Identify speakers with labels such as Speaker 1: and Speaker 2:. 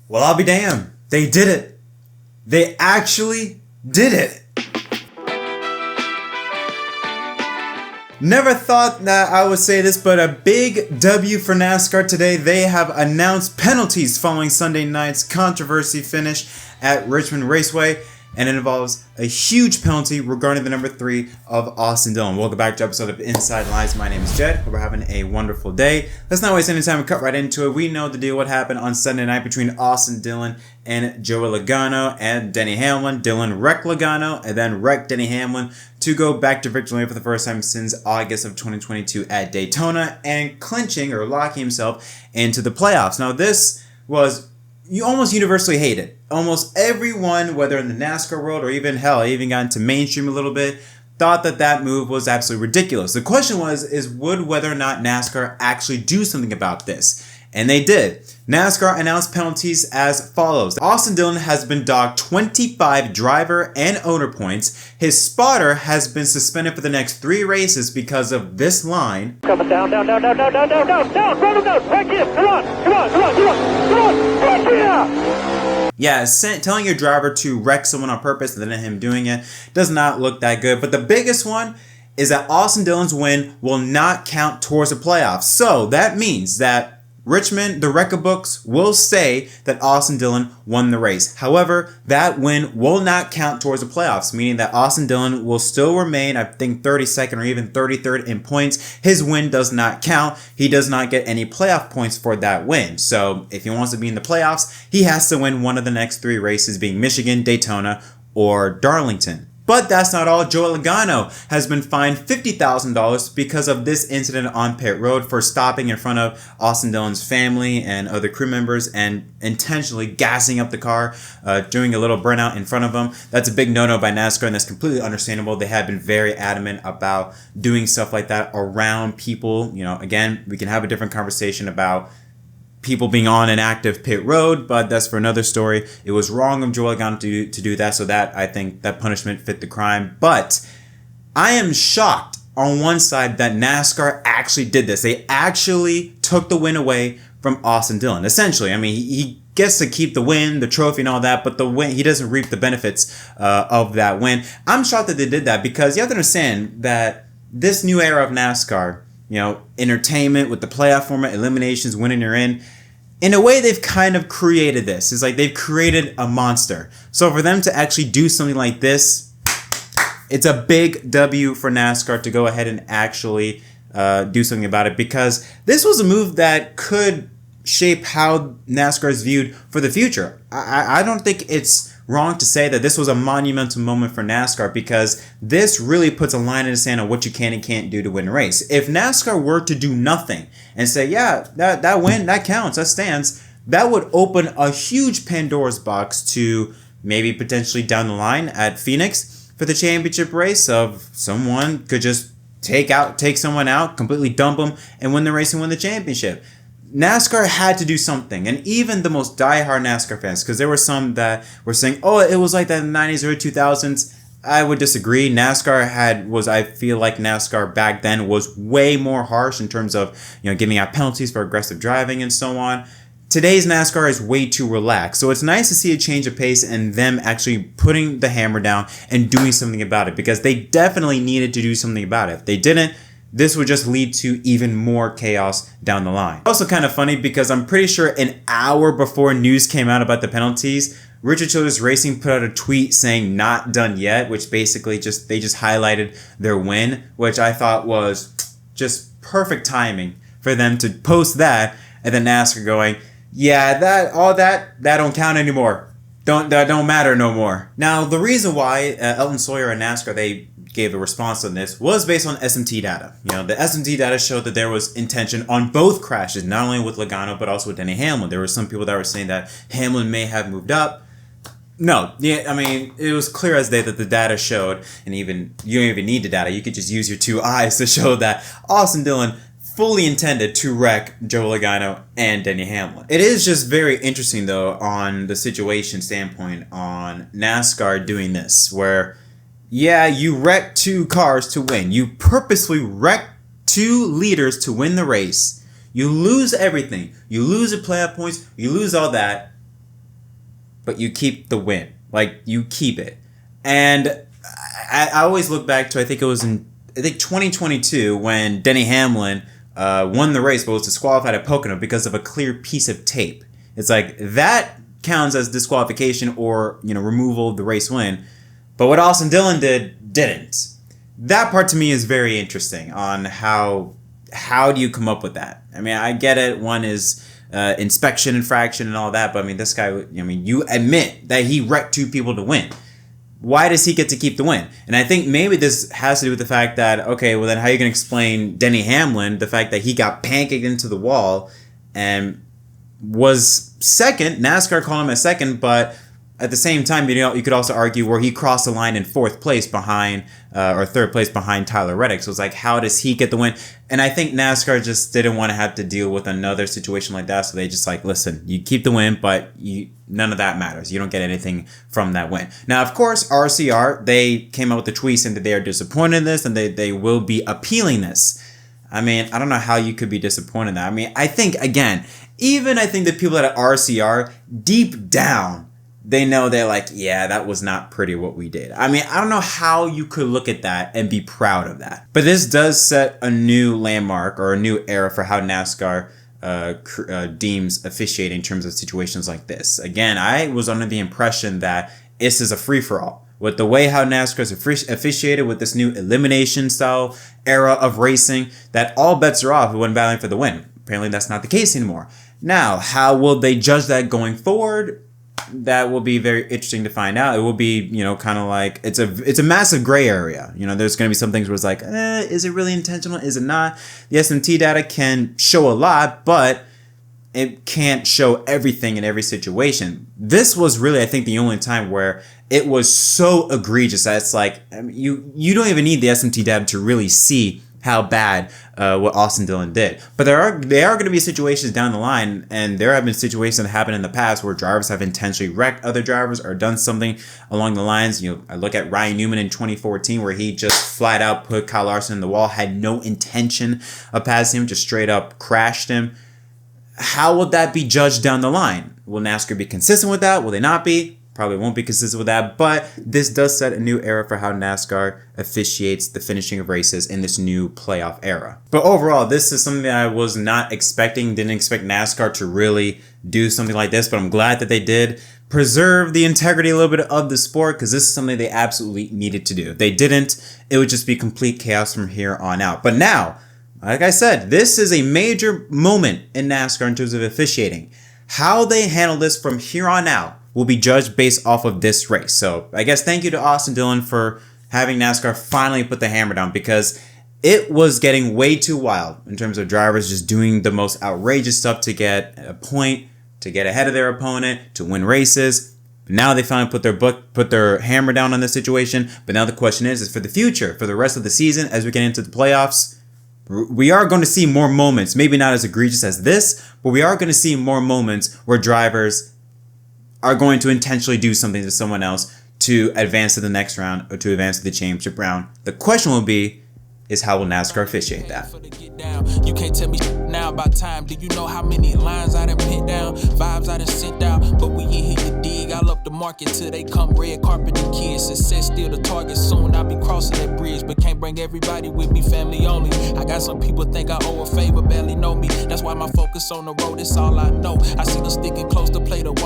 Speaker 1: Well, I'll be damned. They did it. They actually did it. Never thought that I would say this, but a big W for NASCAR today. They have announced penalties following Sunday night's controversy finish at Richmond Raceway, and it involves a huge penalty regarding the number 3 of Austin Dillon. Welcome back to an episode of Inside Lines. My name is Jett. Hope we're having a wonderful day. Let's not waste any time and cut right into it. We know the deal what happened on Sunday night between Austin Dillon and Joey Logano and Denny Hamlin. Dillon wrecked Logano and then wrecked Denny Hamlin to go back to victory for the first time since August of 2022 at Daytona and clinching or locking himself into the playoffs. Now this was almost universally hated. Almost everyone, whether in the NASCAR world or even got into mainstream a little bit, thought that move was absolutely ridiculous. The question is would whether or not NASCAR actually do something about this? And they did. NASCAR announced penalties as follows. Austin Dillon has been docked 25 driver and owner points. His spotter has been suspended for the next 3 races because of this line.
Speaker 2: Coming down, run him down, back in, come on, back in!
Speaker 1: Yeah, telling your driver to wreck someone on purpose and then him doing it does not look that good. But the biggest one is that Austin Dillon's win will not count towards the playoffs. So that means that Richmond, the record books will say that Austin Dillon won the race. However, that win will not count towards the playoffs, meaning that Austin Dillon will still remain, I think, 32nd or even 33rd in points. His win does not count. He does not get any playoff points for that win. So if he wants to be in the playoffs, he has to win one of the next 3 races, being Michigan, Daytona, or Darlington. But that's not all. Joey Logano has been fined $50,000 because of this incident on pit road for stopping in front of Austin Dillon's family and other crew members and intentionally gassing up the car, doing a little burnout in front of them. That's a big no-no by NASCAR, and that's completely understandable. They have been very adamant about doing stuff like that around people. You know, again, we can have a different conversation about people being on an active pit road, but that's for another story. It was wrong of Joey Logano to do that, so that I think that punishment fit the crime. But I am shocked on one side that NASCAR actually did this. They actually took the win away from Austin Dillon. Essentially, I mean, he gets to keep the win, the trophy and all that, but the win, he doesn't reap the benefits of that win. I'm shocked that they did that because you have to understand that this new era of NASCAR, you know, entertainment with the playoff format, eliminations, winning you're in a way they've kind of created this. It's like they've created a monster. So for them to actually do something like this, it's a big W for NASCAR to go ahead and actually do something about it, because this was a move that could shape how NASCAR is viewed for the future. I don't think it's wrong to say that this was a monumental moment for NASCAR, because this really puts a line in the sand on what you can and can't do to win a race. If NASCAR were to do nothing and say, yeah, that win, that counts, that stands, that would open a huge Pandora's box to maybe potentially down the line at Phoenix for the championship race of someone could just take someone out, completely dump them, and win the race and win the championship. NASCAR had to do something, and even the most diehard NASCAR fans, because there were some that were saying, oh, it was like that in the 90s or 2000s. I would disagree. I feel like NASCAR back then was way more harsh in terms of, you know, giving out penalties for aggressive driving and so on. Today's NASCAR is way too relaxed. So it's nice to see a change of pace and them actually putting the hammer down and doing something about it, because they definitely needed to do something about it. If they didn't, this would just lead to even more chaos down the line. Also kind of funny because I'm pretty sure an hour before news came out about the penalties, Richard Childress Racing put out a tweet saying not done yet, which basically they just highlighted their win, which I thought was just perfect timing for them to post that, and then NASCAR going, yeah, that don't count anymore. That don't matter no more. Now, the reason why Elton Sawyer and NASCAR, they gave a response on this was based on SMT data. You know, the SMT data showed that there was intention on both crashes, not only with Logano, but also with Denny Hamlin. There were some people that were saying that Hamlin may have moved up. No, yeah, I mean, it was clear as day that the data showed, and even you don't even need the data. You could just use your 2 eyes to show that Austin Dillon fully intended to wreck Joey Logano and Denny Hamlin. It is just very interesting, though, on the situation standpoint on NASCAR doing this, where yeah, you wrecked 2 cars to win. You purposely wrecked 2 leaders to win the race. You lose everything. You lose the playoff points. You lose all that. but you keep the win. Like, you keep it. And I always look back to, I think it was in 2022 when Denny Hamlin won the race but was disqualified at Pocono because of a clear piece of tape. It's like, that counts as disqualification or, removal of the race win. But what Austin Dillon didn't. That part to me is very interesting on how do you come up with that? I mean, I get it. One is inspection infraction and all that, but I mean, this guy, you admit that he wrecked 2 people to win. Why does he get to keep the win? And I think maybe this has to do with the fact that, okay, well then how are you going to explain Denny Hamlin, the fact that he got pancaked into the wall and was second, NASCAR called him a second, but at the same time, you could also argue where he crossed the line in 4th place behind, or 3rd place behind Tyler Reddick. So it's like, how does he get the win? And I think NASCAR just didn't want to have to deal with another situation like that. So they just like, listen, you keep the win, but none of that matters. You don't get anything from that win. Now, of course, RCR, they came out with the tweet saying that they are disappointed in this and they will be appealing this. I mean, I don't know how you could be disappointed in that. I mean, I think, again, I think the people at RCR, deep down, they know they're like, yeah, that was not pretty what we did. I mean, I don't know how you could look at that and be proud of that. But this does set a new landmark or a new era for how NASCAR deems officiating in terms of situations like this. Again, I was under the impression that this is a free-for-all. With the way how NASCAR is officiated with this new elimination style era of racing, that all bets are off when battling for the win. Apparently that's not the case anymore. Now, how will they judge that going forward? That will be very interesting to find out. It will be, kind of like, it's a massive gray area. There's going to be some things where it's like, is it really intentional? Is it not? The SMT data can show a lot, but it can't show everything in every situation. This was really, I think, the only time where it was so egregious that it's like, you don't even need the SMT data to really see how bad what Austin Dillon did. But there are going to be situations down the line, and there have been situations that happened in the past where drivers have intentionally wrecked other drivers or done something along the lines. I look at Ryan Newman in 2014 where he just flat out put Kyle Larson in the wall, had no intention of passing him, just straight up crashed him. How will that be judged down the line? Will NASCAR be consistent with that? Will they not be? Probably won't be consistent with that, but this does set a new era for how NASCAR officiates the finishing of races in this new playoff era. But overall, this is something that I was not expecting. Didn't expect NASCAR to really do something like this, but I'm glad that they did preserve the integrity a little bit of the sport, because this is something they absolutely needed to do. If they didn't, it would just be complete chaos from here on out. But now, like I said, this is a major moment in NASCAR in terms of officiating. How they handle this from here on out will be judged based off of this race. So I guess thank you to Austin Dillon for having NASCAR finally put the hammer down, because it was getting way too wild in terms of drivers just doing the most outrageous stuff to get a point, to get ahead of their opponent, to win races. But now they finally put their hammer down on this situation. But now the question is for the future, for the rest of the season, as we get into the playoffs, we are going to see more moments, maybe not as egregious as this, but we are going to see more moments where drivers are going to intentionally do something to someone else to advance to the next round or to advance to the championship round. The question will be, is how will NASCAR officiate that?
Speaker 3: You can't tell me now about time. Do you know how many lines I done put down, vibes I done sent out? But we ain't here to dig. I'll up the market till they come red carpet the kids. Success still the target. Soon I'll be crossing that bridge, but can't bring everybody with me. Family only. I got some people think I owe a favor, barely know me. That's why my focus on the road. It's all I know. I see them sticking close to play the wall.